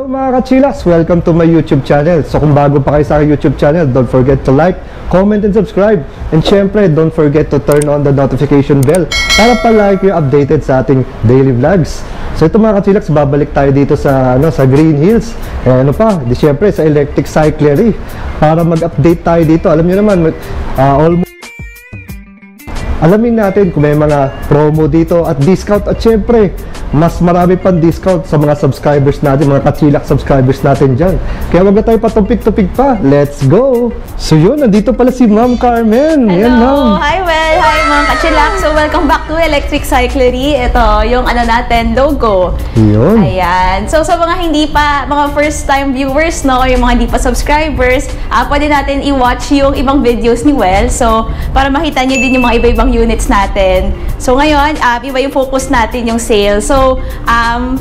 Hello mga ka-chillax! Welcome to my YouTube channel. So kung bago pa kayo sa aking YouTube channel, don't forget to like, comment, and subscribe. And syempre, don't forget to turn on the notification bell para palagi kayo updated sa ating daily vlogs. So ito mga ka-chillax, babalik tayo dito sa Green Hills. Syempre sa electric cyclery para mag-update tayo dito. Alam niyo naman, alamin natin kung may mga promo dito at discount, at syempre mas marami pang discount sa mga subscribers natin, mga ka-chillax subscribers natin dyan. Kaya wag na tayo patumpik-tupik pa. Let's go! So yun, nandito pala si Ma'am Carmen. Hello! Yan, Ma'am. Hi, hi mga ka-chillax. So welcome back to Electric Cyclery. Ito yung natin, logo. Yun. Ayan. So sa mga hindi pa, mga first time viewers, no, o yung mga hindi pa subscribers, pwede natin i-watch yung ibang videos ni Well. So para makita niyo din yung mga iba-ibang units natin. So ngayon, iba yung focus natin, yung sale. So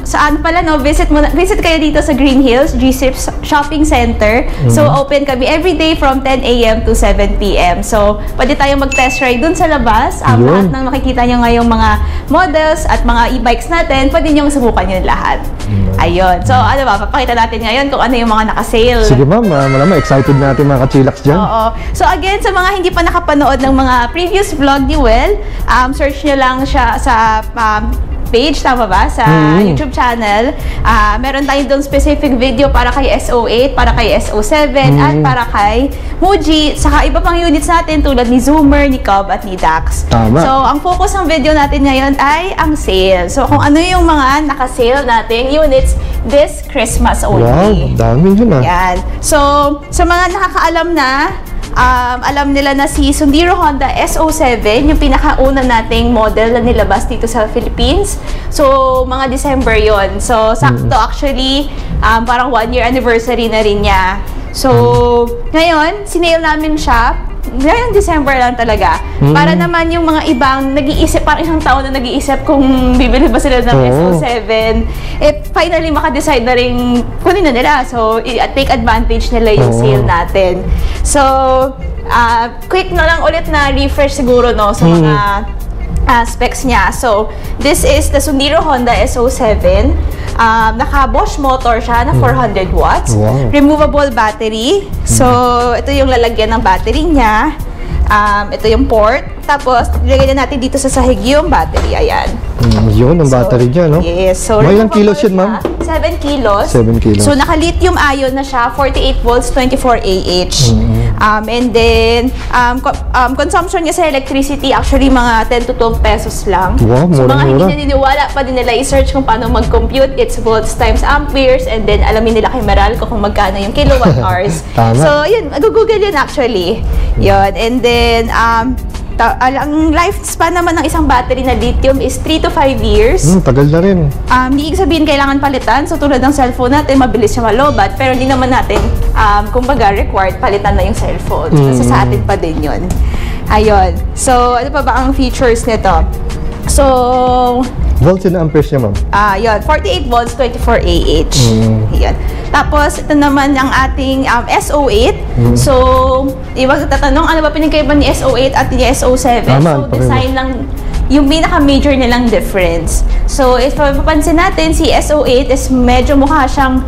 saan pala, no, visit kayo dito sa Green Hills G-Sips Shopping Center. So open kami every day from 10 AM to 7 PM. So pwede tayong mag-test ride dun sa labas. Lahat ng makikita nyo ngayong mga models at mga e-bikes natin, pwede nyo subukan yun lahat. Ayun. So papakita natin ngayon kung ano yung mga naka-sale. Sige ma'am, malaman excited natin mga ka-chillax dyan. Oo. So again, sa mga hindi pa nakapanood ng mga previous vlog ni Well, search nyo lang siya sa page, tama ba? Sa YouTube channel. Meron tayo doon specific video para kay SO8, para kay SO7, at para kay Muji, saka iba pang units natin tulad ni Zoomer, ni Cub, at ni Dax. Tama. So, ang focus ng video natin ngayon ay ang sale. So, kung ano yung mga naka-sale nating units this Christmas only. Wow, dami yun Yan. So, sa mga nakakaalam na, alam nila na si Sundiro Honda SO7, yung pinakauna nating model na nilabas dito sa Philippines. So, mga December yon. So, sakto actually, parang 1-year anniversary na rin niya. So, ngayon, sinale namin siya. Ngayong December lang talaga. Para naman yung mga ibang nag-iisip, parang isang taon na nag-iisip kung bibili ba sila ng SO7, finally maka-decide na rin kunin na nila. So, take advantage nila yung sale natin. So, quick na lang ulit na refresh siguro, no, sa mga specs niya. So, this is the Sundiro Honda SO7. Naka Bosch motor siya na 400 watts. Wow. Removable battery. So, ito yung lalagyan ng battery niya. Ito yung port. Tapos, ilagay na natin dito sa sahig yung battery. Ayan. Yun, ang battery niya, no? Yes. So, may ilang kilos yun, ma'am? 7 kilos. 7 kilos. So, naka-lithium ion na siya, 48 volts, 24 AH. And then, consumption niya sa electricity, actually, mga 10 to 12 pesos lang. Wow, so, mga hindi mura. naniniwala pa din nila i-search kung paano mag-compute. It's volts times amperes, and then alamin nila kay Meralco kung magkano yung kilowatt hours. Tama. So, yun, mag-google yun actually. Yun. And then, ang lifespan naman ng isang battery na lithium is 3 to 5 years. Tagal na rin. Hindi sabihin kailangan palitan. So, tulad ng cellphone natin, mabilis siya malobat. Pero hindi naman natin, kumbaga, required palitan na yung cellphone. Kasi sa atin pa din yun. Ayun. So, ano pa ba ang features nito? So, Volts and amperes niya, ma'am? yun. 48 volts, 24 AH. Yan. Tapos, ito naman ang ating SO8. So, iwag tatanong, ano ba pinagkaiba ni SO8 at ni SO7? Tama, So, design lang, yung pinaka-major nilang difference. So, if mapapansin natin, si SO8 is medyo mukha siyang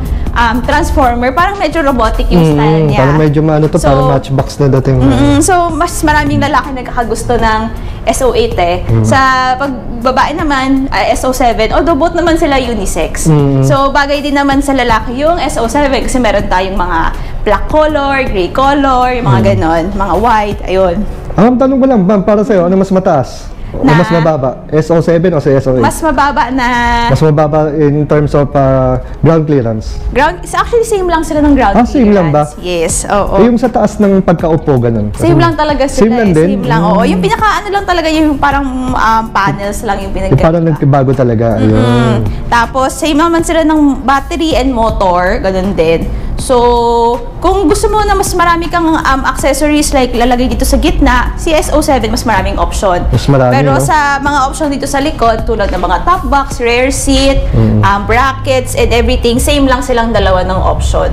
transformer. Parang medyo robotic yung style niya. Parang medyo So, parang matchbox na dating. So, mas maraming lalaki nagkakagusto ng SO8 Sa pagbabae naman, SO7, although both naman sila unisex. So, bagay din naman sa lalaki yung SO7 kasi meron tayong mga black color, gray color, yung mga ganon, mga white, ayun. Tanong ko lang, ma'am, para sa'yo, ano mas mataas? O mas mababa? SO7 o sa SO8? Mas mababa na... Mas mababa in terms of ground clearance? Actually, same lang sila ng ground clearance. Same lang ba? Yes, oo. Yung sa taas ng pagkaupo, ganun? Same lang talaga sila. Same lang din? Same lang, oo. Yung pinaka-ano lang talaga, yung parang panels lang yung pinagkaiba. Parang nagbago talaga. Tapos, same naman sila ng battery and motor, ganun din. So, kung gusto mo na mas marami kang accessories like lalagay dito sa gitna, si SO7 mas maraming option. Mas marami, pero no? sa mga option dito sa likod, tulad ng mga top box, rear seat, brackets, and everything, same lang silang dalawa ng option.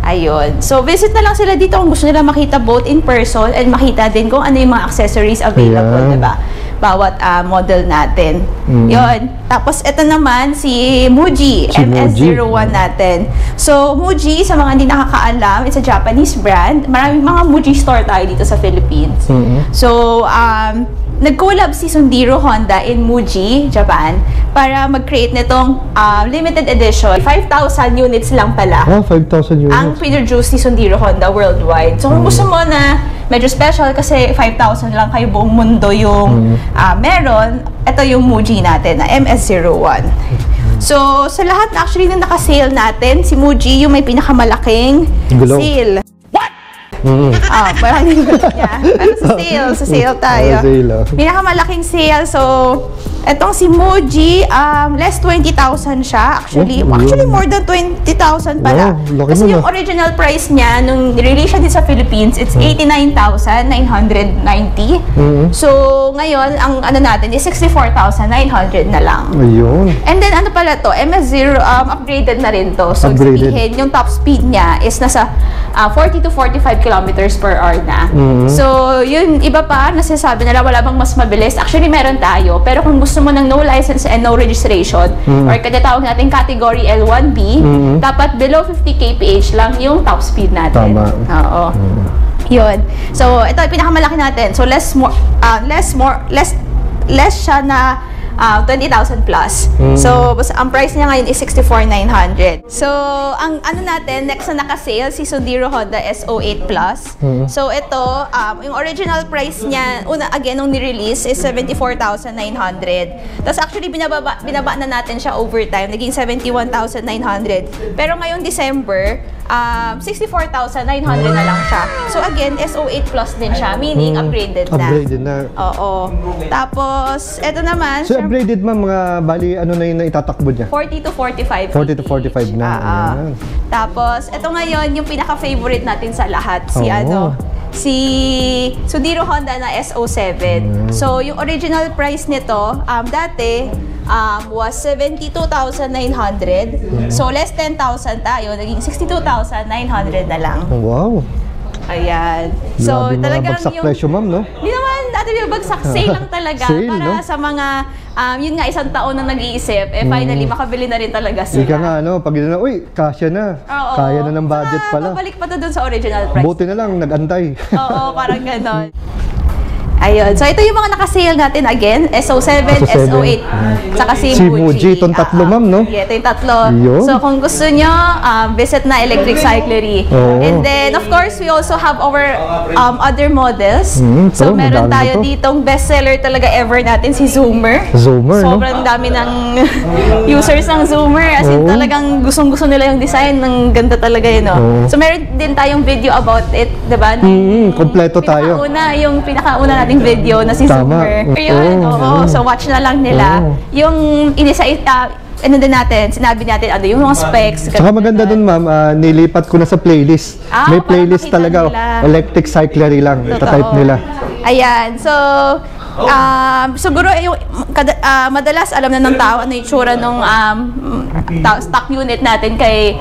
Ayun. So, visit na lang sila dito kung gusto nila makita both in person and makita din kung ano yung mga accessories available, diba? bawat model natin. Yon. Tapos ito naman si Muji, Si MS01 natin. So Muji, sa mga hindi nakakaalam, it's a Japanese brand. Maraming mga Muji store tayo dito sa Philippines. So nag-collab si Sundiro Honda in Muji, Japan, para mag-create nitong limited edition. 5,000 units lang pala 5,000 units. ang produce ni Sundiro Honda worldwide. So kung gusto mo na medyo special kasi 5,000 lang kayo buong mundo yung meron, ito yung Muji natin na MS01. So sa lahat actually na naka-sale natin, si Muji yung may pinakamalaking Gulong. sale. Maraming gusto niya. Pero sa sale tayo. Sale, Pinakamalaking sale. So, etong si Muji, less 20,000 siya. Actually, more than 20,000 pala. Wow, laki Kasi nun, yung original price niya, nung release siya din sa Philippines, it's 89,990. So, ngayon, ang ano natin is 64,900 na lang. Ayun. And then, ano pala to? MS0, upgraded na rin to. So, Upgraded. sabihin, yung top speed niya is nasa 40 to 45 kilometers per hour na. So, yun, iba pa, nasasabi nila, wala bang mas mabilis? Actually, meron tayo. Pero kung gusto mo ng no license and no registration, or tinatawag natin category L1B, dapat below 50 kph lang yung top speed natin. Tama. Oo. Yun. So, ito yung pinakamalaki natin. So, less siya na 20,000 plus. So, ang price niya ngayon is 64,900. So, ang ano natin, next na naka-sale, si Sundiro Honda SO8 Plus. So, ito, yung original price niya, again, nung ni-release is 74,900. Tapos actually, binaba na natin siya over time, naging 71,900. Pero ngayong December, 64,900 na lang siya. So, again, SO8 Plus din siya, meaning upgraded na. Upgraded na. Oo. Tapos, ito naman, So, upgraded ma'am, mga bali, ano na yung itatakbo niya? 40 to 45 40 to 45 na. Ayan. Tapos, ito ngayon, yung pinaka-favorite natin sa lahat, si Oo. si Sundiro Honda na SO7. So, yung original price nito, dati, was 72,900. So, less 10,000 tayo, naging 62,900 na lang. Wow. Ayan. So, Grabe mga talagang bagsak yung... presyo ma'am, no? Hindi naman dati yung bagsak, sale lang talaga. Sale, para no? sa mga, yun nga, isang taon na nag-iisip, finally, makabili na rin talaga sila. Ika nga, ano, pag na, uy, kasya na. Oo. Kaya na ng budget pala. Babalik pa to dun sa original price. Buti na lang, nag-antay. Oo, parang ganon. Ayun. So, ito yung mga naka-sale natin again. SO7, SO7. SO8, saka si Si Muji. Muji, itong tatlo, ma'am, no? Yeah, ito yung tatlo. Yun. So, kung gusto nyo, visit na Electric Cyclery. Oo. And then, of course, we also have our other models. So, ito, meron madami tayo na to. ditong bestseller talaga ever natin, si Zoomer. Zoomer, no? Sobrang dami ng users ng Zoomer. As in, Oo. talagang gustong-gusto nila yung design. Ng ganda talaga yun, no? Oo. So, meron din tayong video about it, diba? Kompleto tayo. Yung pinakauna nating video na si Tama. Zoomer. Ayun, oo. So, watch na lang nila. Oo. Yung ano din natin, sinabi natin, ano, yung mga specs. Saka maganda dun ma'am, nilipat ko na sa playlist. May para playlist makita talaga, nila. electric cyclery lang. Ita-type nila. Ayan. So, siguro yung madalas alam na ng tao ano yung itsura nung stock unit natin kay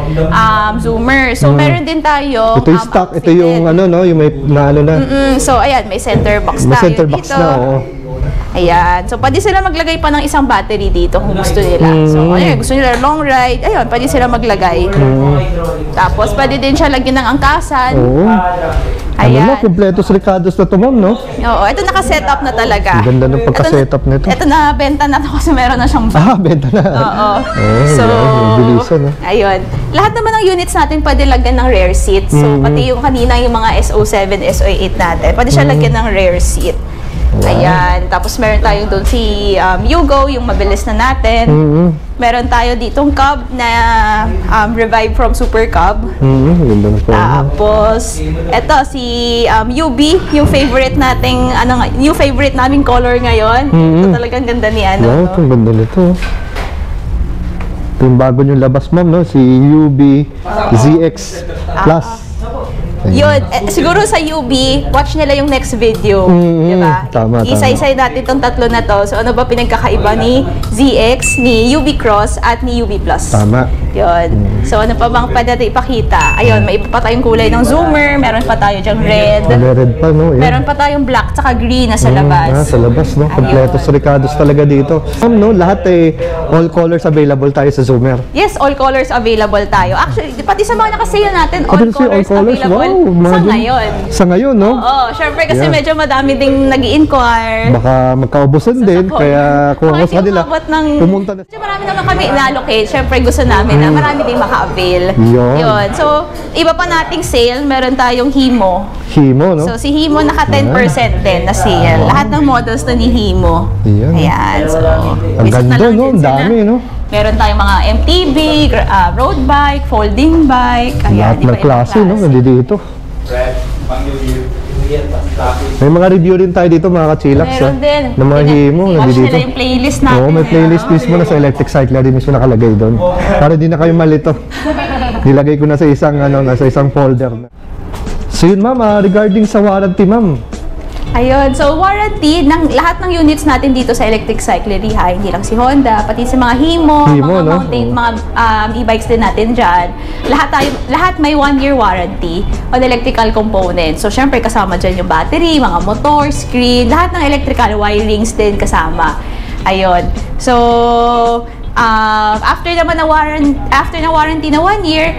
Zoomer. So, meron din tayo. Ito yung stock, ito yung ano, no? Yung may na ano na. So, ayan, may center box May tayo center box dito. na, oo. Ayan. So, pwede sila maglagay pa ng isang battery dito kung gusto nila. So, ayun, gusto nila long ride, ayun, pwede sila maglagay. Tapos, pwede din siya lagyan ng angkasan. Oo. Ano Ayan. na, kompletos Ricardos na to ma'am, no? Oo, ito naka-setup na talaga. Ang ganda ng pagka-setup nito. Ito na, benta na to kasi meron na siyang bag. Benta na. Oo. So, bilisan, no? Ayun. Lahat naman ng units natin pwede lagyan ng rear seat. So, pati yung kanina yung mga SO7, SO8 natin, pwede siya lagyan ng rear seat. Ayan. Tapos meron tayong doon si Yugo, yung mabilis na natin. Meron tayo ditong Cub na revive from Super Cub. Ganda na po. Tapos, eto si UB, yung favorite nating, new favorite naming color ngayon. Ito talagang ganda ni ano. Wow, no? ang ganda nito. Ito yung bago yung labas ma'am, no? Si UB ZX Plus. Yun, siguro sa UB, watch nila yung next video. Diba? Tama. Isa-isay natin itong tatlo na to. So, ano ba pinagkakaiba ni ZX, ni UB Cross, at ni UB Plus? Tama. Yun. So, ano pa bang pwede natin ipakita? Ayun, may iba pa tayong kulay ng zoomer. Meron pa tayo dyang red. Red pa, no? Yan. Meron pa tayong black tsaka green na sa labas. Sa labas, no? Kompletos Ricardos talaga dito. No, lahat all colors available tayo sa zoomer. Yes, all colors available tayo. Actually, pati sa mga nakasale natin, all colors available sa ngayon. Sa ngayon, no? Oo, syempre kasi medyo madami ding nag-i-inquire. Baka magkaubusan din, kaya kung ako sa kanila, pumunta na. Medyo marami naman kami in-allocate. Syempre gusto namin na marami ding maka-avail. Yun. So, iba pa nating sale, meron tayong Himo. Himo, no? So, si Himo naka 10% din na sale. Lahat ng models na ni Himo. Ayan. So, ang ganda, no? Ang dami, no? Meron tayong mga MTB, road bike, folding bike. Lahat ng klase, no? Nandito. May mga review rin tayo dito, mga ka-chillax. Meron din. Ng mga Himo, Watch nandito. nila yung playlist natin. Oo, may playlist mismo na sa electric cycler din mismo nakalagay doon. Para di na kayo malito. Nilagay ko na sa isang folder. So yun, ma'am, regarding sa warranty, ma'am. Ayun, so warranty ng lahat ng units natin dito sa Electric Cyclery, hindi lang si Honda, pati sa mga Himo, mga no? mountain, mga e-bikes din natin dyan. Lahat may 1-year warranty on electrical components. So syempre kasama dyan yung battery, mga motor, screen, lahat ng electrical wirings din kasama. Ayun. So after naman na warranty na 1 year,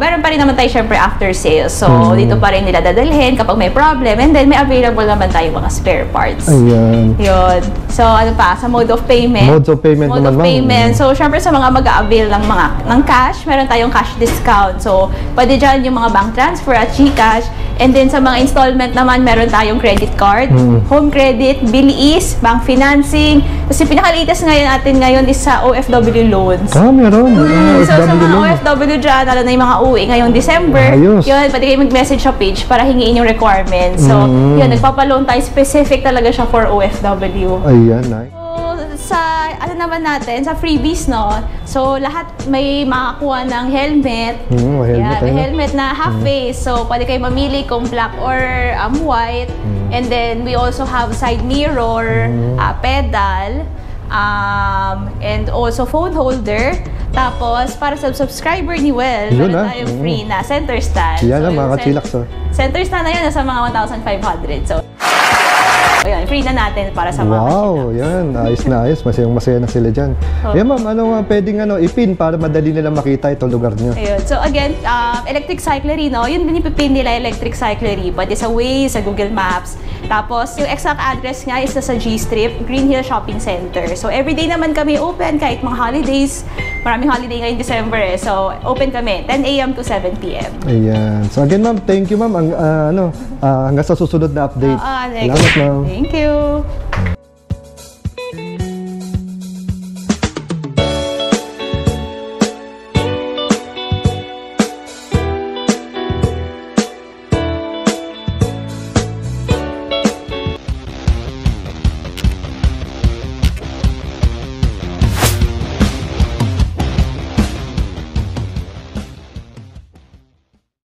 meron pa rin naman tayo syempre after sales. So, dito pa rin nila dadalhin kapag may problem. And then, may available naman tayo mga spare parts. Ayan. Yun. So, ano pa? Sa mode of payment. Mode of payment naman, ma'am. So, syempre sa mga mag-a-avail ng cash, meron tayong cash discount. So, pwede dyan yung mga bank transfer at GCash. And then, sa mga installment naman, meron tayong credit card, home credit, Bilis, bank financing. Kasi pinaka-latest natin ngayon is sa OFW loans. Meron. So, sa mga OFW dyan, lalo na yung mga uwi ngayong December, yun, pwede kayo mag-message sa page para hingiin yung requirements. So, yun, nagpapaloan tayo, specific talaga siya for OFW. Ayan, nice. So, sa, naman natin, sa freebies, no? So, lahat may makakuha ng helmet. May helmet na half face. So, pwede kayo mamili kung black or white. And then, we also have side mirror, pedal, and also phone holder. Tapos, para sa subscriber ni Well, meron tayong free na center stand. Yan ang mga ka-chillax. Center stand na yun, nasa mga 1,500. So, ayun, free na natin para sa mga Wow, yan. Ayos na ayos. Masayang-masaya na sila dyan. Yan, ma'am, ano nga pwedeng ipin para madali nilang makita itong lugar nyo? Ayun. So, again, Electric Cyclery, no? Yun din ipipin nila, Electric Cyclery. Pwede sa Waze, sa Google Maps. Tapos, yung exact address nga is sa G-Strip, Green Hill Shopping Center. So, everyday naman kami open kahit mga holidays. Maraming holiday ngayong December eh. So, open kami, 10 a.m. to 7 p.m. Ayan. So, again, ma'am, thank you, ma'am. Hanggang sa susunod na update. Salamat, ma'am. Thank you.